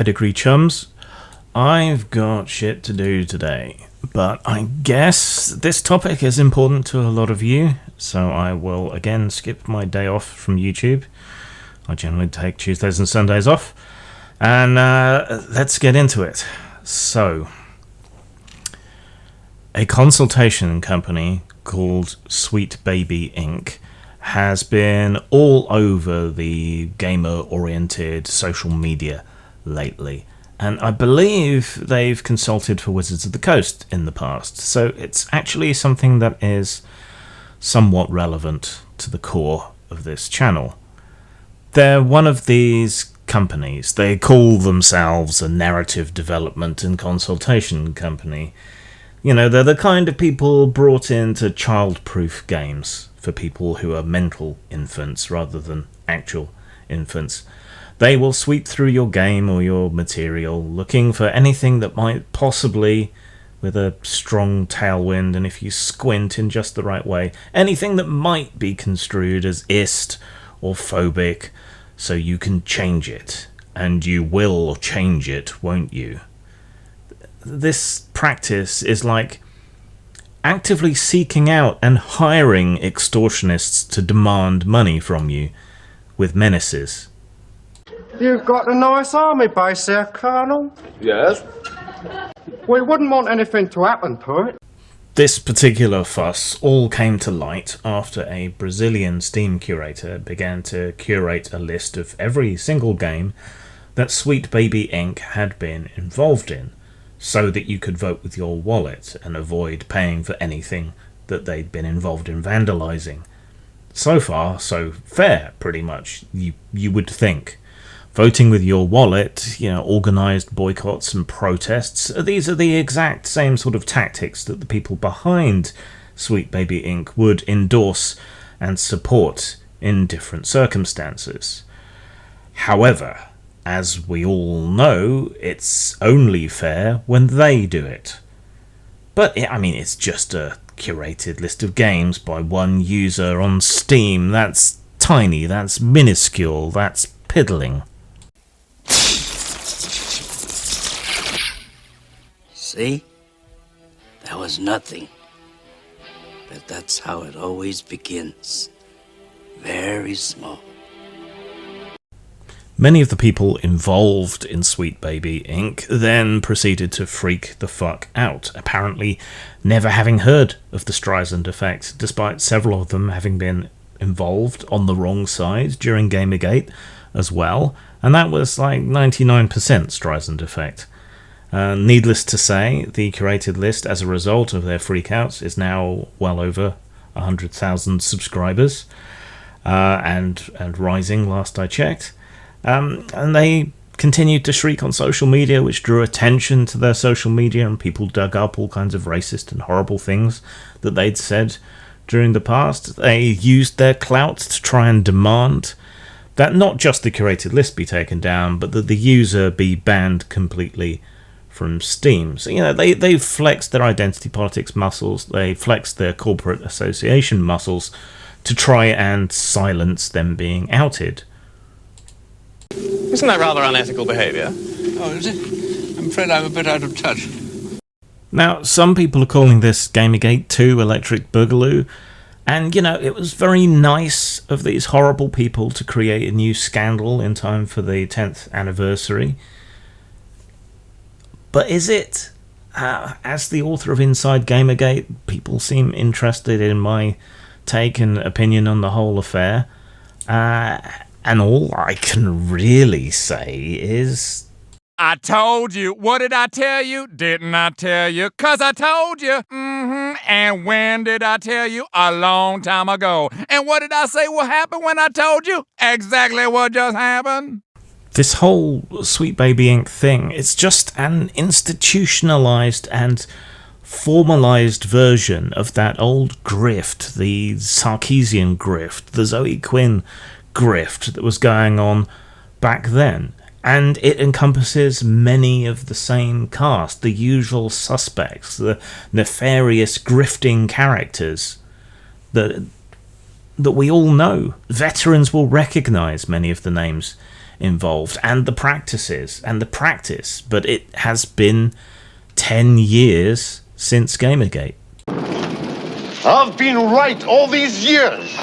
pedigree chums. I've got shit to do today, but I guess this topic is important to a lot of you, so I will again skip my day off from YouTube. I generally take Tuesdays and Sundays off, and let's get into it. So, a consultation company called Sweet Baby Inc. has been all over the gamer-oriented social media lately. And I believe they've consulted for Wizards of the Coast in the past. So it's actually something that is somewhat relevant to the core of this channel. They're one of these companies. They call themselves a narrative development and consultation company. You know, they're the kind of people brought in to child-proof games for people who are mental infants rather than actual infants. They will sweep through your game or your material looking for anything that might possibly, with a strong tailwind and if you squint in just the right way, anything that might be construed as ist or phobic, so you can change it. And you will change it, won't you? This practice is like actively seeking out and hiring extortionists to demand money from you with menaces. You've got a nice army base there, Colonel. Yes? We wouldn't want anything to happen to it. This particular fuss all came to light after a Brazilian Steam curator began to curate a list of every single game that Sweet Baby Inc. had been involved in, so that you could vote with your wallet and avoid paying for anything that they'd been involved in vandalizing. So far, so fair, pretty much, you would think. Voting with your wallet, organised boycotts and protests, these are the exact same sort of tactics that the people behind Sweet Baby Inc. would endorse and support in different circumstances. However, as we all know, it's only fair when they do it. But, it's just a curated list of games by one user on Steam. That's tiny, that's minuscule, that's piddling. See? That was nothing. But that's how it always begins. Very small. Many of the people involved in Sweet Baby Inc. then proceeded to freak the fuck out, apparently never having heard of the Streisand effect, despite several of them having been involved on the wrong side during Gamergate as well, and that was like 99% Streisand effect. Needless to say, the curated list, as a result of their freakouts, is now well over 100,000 subscribers, and rising last I checked. And they continued to shriek on social media, which drew attention to their social media, and people dug up all kinds of racist and horrible things that they'd said during the past. They used their clout to try and demand that not just the curated list be taken down, but that the user be banned completely from Steam. So, they flexed their identity politics muscles, they flexed their corporate association muscles to try and silence them being outed. Isn't that rather unethical behaviour? Oh, is it? I'm afraid I'm a bit out of touch. Now, some people are calling this Gamergate 2 Electric Boogaloo, and, it was very nice of these horrible people to create a new scandal in time for the 10th anniversary. But is it? As the author of Inside Gamergate, people seem interested in my take and opinion on the whole affair. And all I can really say is... I told you. What did I tell you? Didn't I tell you? 'Cause I told you. And when did I tell you? A long time ago. And what did I say will happen when I told you? Exactly what just happened. This whole Sweet Baby Inc. thing, it's just an institutionalized and formalized version of that old grift, the Sarkeesian grift, the Zoe Quinn grift that was going on back then, and it encompasses many of the same cast, the usual suspects, the nefarious grifting characters that we all know. Veterans will recognize many of the names involved, and the practices and the practice, but it has been 10 years since Gamergate. I've been right all these years.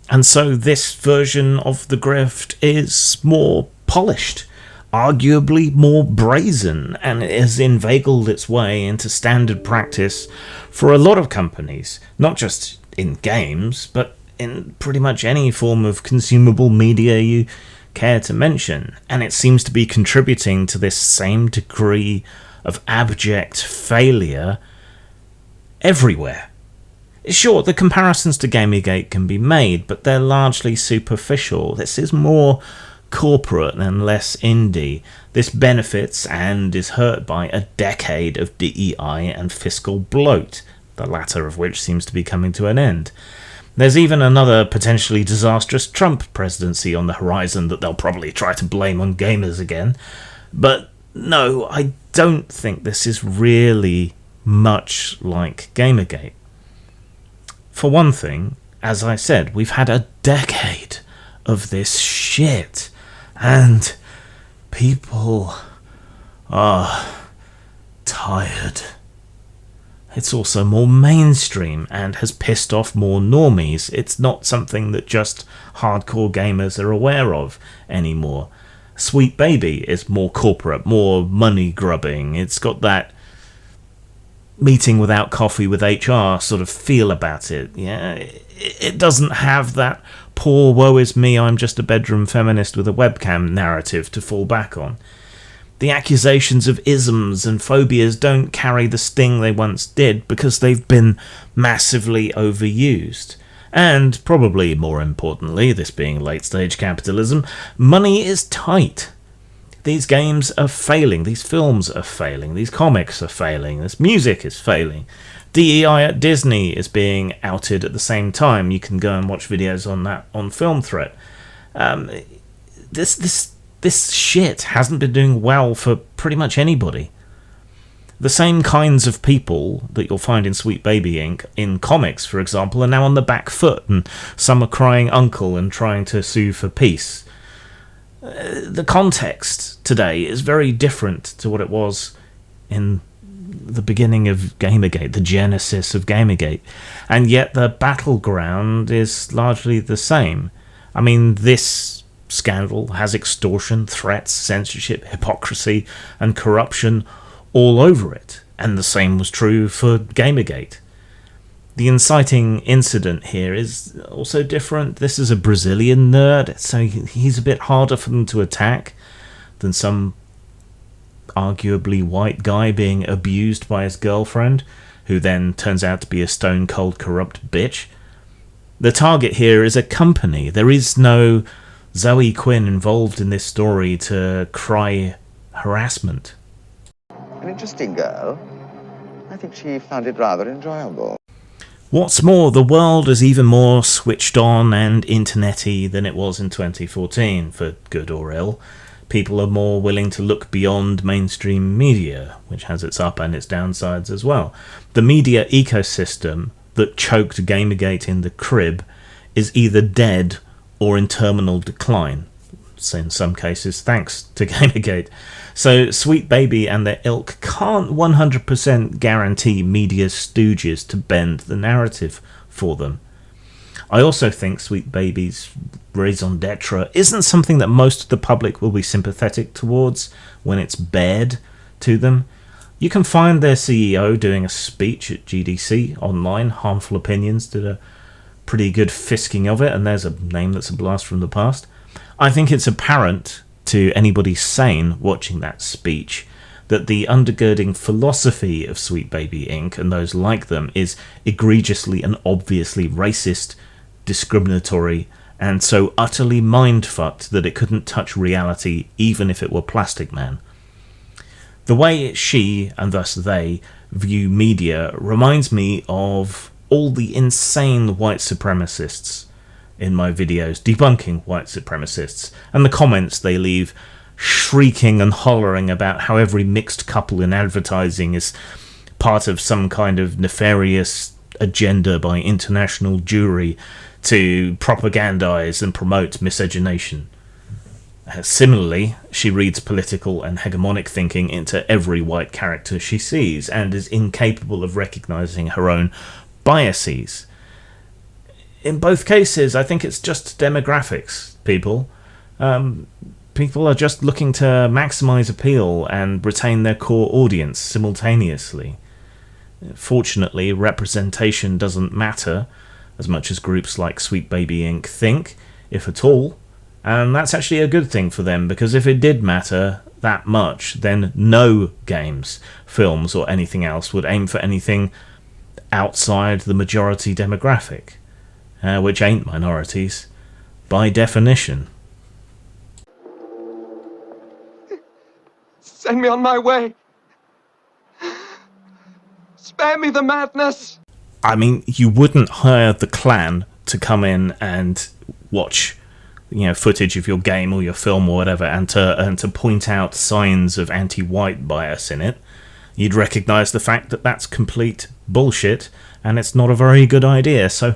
And so this version of the grift is more polished, arguably more brazen, and it has inveigled its way into standard practice for a lot of companies, not just in games, but in pretty much any form of consumable media you care to mention. And it seems to be contributing to this same degree of abject failure everywhere. Sure, the comparisons to Gamergate can be made, but they're largely superficial. This is more corporate and less indie. This benefits and is hurt by a decade of DEI and fiscal bloat, the latter of which seems to be coming to an end. There's even another potentially disastrous Trump presidency on the horizon that they'll probably try to blame on gamers again. But no, I don't think this is really much like Gamergate. For one thing, as I said, we've had a decade of this shit, and people are tired. It's also more mainstream and has pissed off more normies. It's not something that just hardcore gamers are aware of anymore. Sweet Baby is more corporate, more money grubbing. It's got that meeting without coffee with HR sort of feel about it. Yeah, it doesn't have that poor woe is me, I'm just a bedroom feminist with a webcam narrative to fall back on. The accusations of isms and phobias don't carry the sting they once did because they've been massively overused. And, probably more importantly, this being late-stage capitalism, money is tight. These games are failing, these films are failing, these comics are failing, this music is failing. DEI at Disney is being outed at the same time. You can go and watch videos on that on Film Threat. This shit hasn't been doing well for pretty much anybody. The same kinds of people that you'll find in Sweet Baby Inc. in comics, for example, are now on the back foot, and some are crying uncle and trying to sue for peace. The context today is very different to what it was in the beginning of Gamergate, the genesis of Gamergate, and yet the battleground is largely the same. I mean, this scandal has extortion, threats, censorship, hypocrisy, and corruption all over it, and the same was true for Gamergate. The inciting incident here is also different. This is a Brazilian nerd, so he's a bit harder for them to attack than some arguably white guy being abused by his girlfriend, who then turns out to be a stone-cold corrupt bitch. The target here is a company. There is no Zoe Quinn involved in this story to cry harassment. An interesting girl. I think she found it rather enjoyable. What's more, the world is even more switched on and internet-y than it was in 2014, for good or ill. People are more willing to look beyond mainstream media, which has its up and its downsides as well. The media ecosystem that choked Gamergate in the crib is either dead or in terminal decline. So in some cases, thanks to Gamergate. So Sweet Baby and their ilk can't 100% guarantee media stooges to bend the narrative for them. I also think Sweet Baby's raison d'etre isn't something that most of the public will be sympathetic towards when it's bared to them. You can find their CEO doing a speech at GDC online. Harmful Opinions did a pretty good fisking of it, and there's a name that's a blast from the past. I think it's apparent to anybody sane watching that speech that the undergirding philosophy of Sweet Baby Inc. and those like them is egregiously and obviously racist, discriminatory, and so utterly mind-fucked that it couldn't touch reality even if it were Plastic Man. The way she, and thus they, view media reminds me of all the insane white supremacists in my videos debunking white supremacists, and the comments they leave shrieking and hollering about how every mixed couple in advertising is part of some kind of nefarious agenda by international Jewry to propagandize and promote miscegenation. Similarly, she reads political and hegemonic thinking into every white character she sees and is incapable of recognizing her own biases. In both cases, I think it's just demographics, people. People are just looking to maximize appeal and retain their core audience simultaneously. Fortunately, representation doesn't matter as much as groups like Sweet Baby Inc. think, if at all. And that's actually a good thing for them, because if it did matter that much, then no games, films, or anything else would aim for anything outside the majority demographic, which ain't minorities, by definition. Send me on my way. Spare me the madness. I mean, you wouldn't hire the Klan to come in and watch, footage of your game or your film or whatever, and to point out signs of anti-white bias in it. You'd recognise the fact that that's complete bullshit, and it's not a very good idea. So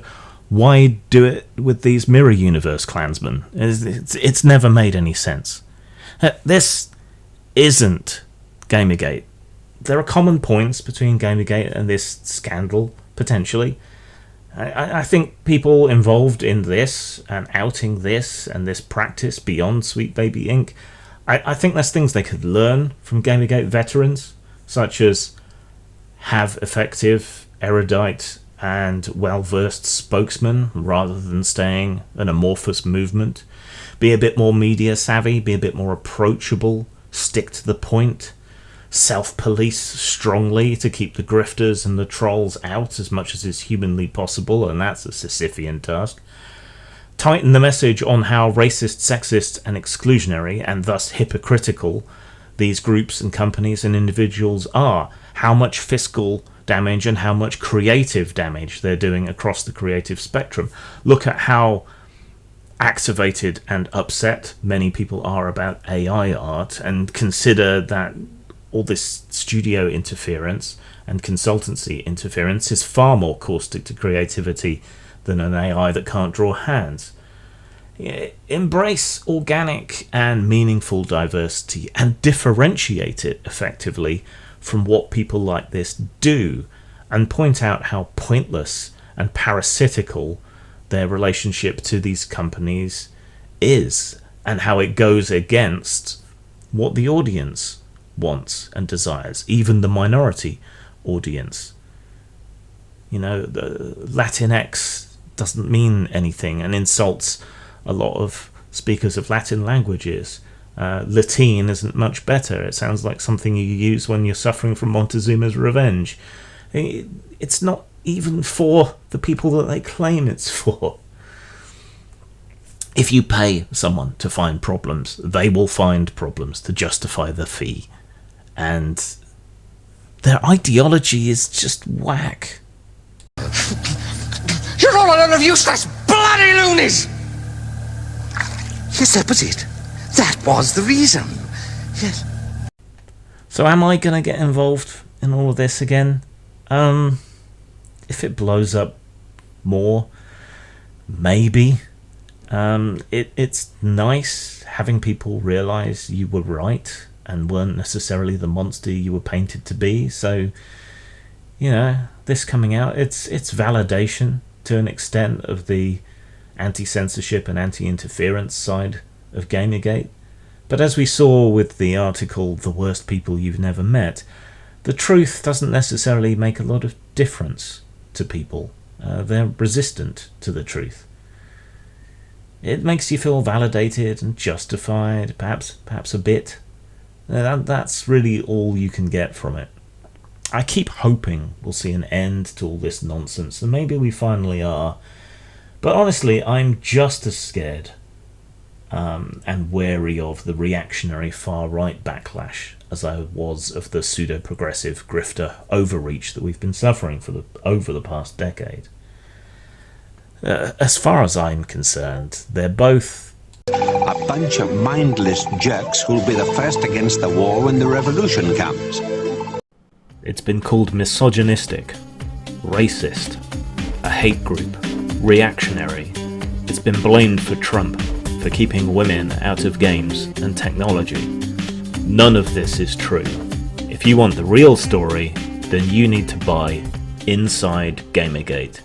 why do it with these mirror universe Klansmen? It's never made any sense. This isn't Gamergate. There are common points between Gamergate and this scandal, potentially. I think people involved in this and outing this and this practice beyond Sweet Baby Inc., I think there's things they could learn from Gamergate veterans, such as have effective, erudite and well-versed spokesmen rather than staying an amorphous movement, be a bit more media savvy, be a bit more approachable, stick to the point, self-police strongly to keep the grifters and the trolls out as much as is humanly possible, and that's a Sisyphean task. Tighten the message on how racist, sexist and exclusionary, and thus hypocritical, these groups and companies and individuals are, how much fiscal damage and how much creative damage they're doing across the creative spectrum. Look at how activated and upset many people are about AI art, and consider that all this studio interference and consultancy interference is far more caustic to creativity than an AI that can't draw hands. Embrace organic and meaningful diversity and differentiate it effectively from what people like this do, and point out how pointless and parasitical their relationship to these companies is, and how it goes against what the audience wants and desires, even the minority audience. The Latinx doesn't mean anything and insults a lot of speakers of Latin languages. Latin isn't much better. It sounds like something you use when you're suffering from Montezuma's revenge. It's not even for the people that they claim it's for. If you pay someone to find problems, they will find problems to justify the fee. And their ideology is just whack. You're all a lot of useless bloody loonies! Yes, that was it. That was the reason. Yes. So am I going to get involved in all of this again? If it blows up more, maybe. It's nice having people realise you were right and weren't necessarily the monster you were painted to be. So, this coming out, it's validation to an extent of the anti-censorship and anti-interference side of Gamergate. But as we saw with the article, The Worst People You've Never Met, the truth doesn't necessarily make a lot of difference to people. They're resistant to the truth. It makes you feel validated and justified, perhaps a bit. That's really all you can get from it. I keep hoping we'll see an end to all this nonsense, and maybe we finally are. But honestly, I'm just as scared and wary of the reactionary far-right backlash as I was of the pseudo-progressive grifter overreach that we've been suffering over the past decade. As far as I'm concerned, they're both a bunch of mindless jerks who'll be the first against the wall when the revolution comes. It's been called misogynistic, racist, a hate group, reactionary. It's been blamed for Trump, for keeping women out of games and technology. None of this is true. If you want the real story, then you need to buy Inside Gamergate.